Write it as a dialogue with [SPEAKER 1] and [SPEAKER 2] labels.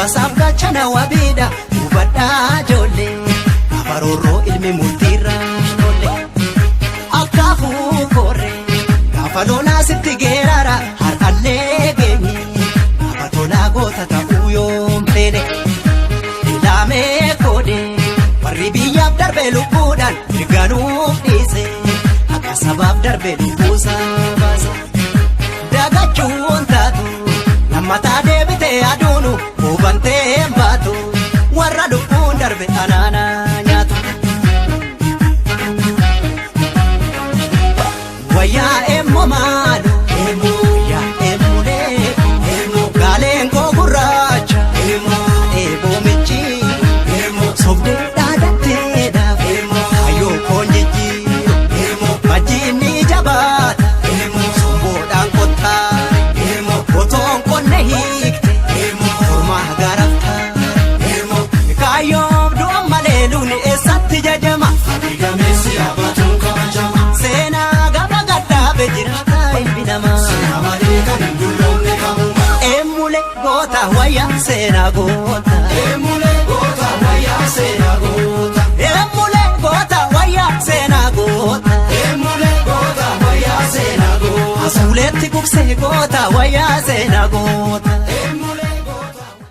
[SPEAKER 1] basaaf gachana wabida ubadda jolle afarorro ilmi multira jolle akafu korre kafalona sitti gerara har alle genyi abatola gota ta uyom plene ilame kode waribiyab darbe lukudan diganu dise akasabab darbe lukusa basa dagachun tatu namata debite adunu ubante mbatu warra lukun darbe anana nyatu waya emmo malu emmo ya emmule emmo galengo guracha emmo ebo michi emmo sobde dadate da emmo ayo konjiji emmo majini jabata emmo sombo dankota emmo boton konne hikte emmo forma garafta emmo kayo do maleluni esatti jajama adigame si abatun kabajama sena gabagata bejirata ibidama sinamare kan dullonne kamuma emule gota waya sena gota emule gota waya sena gota emule gota waya sena gota emule gota waya sena gota asuletti kukse gota waya sena gota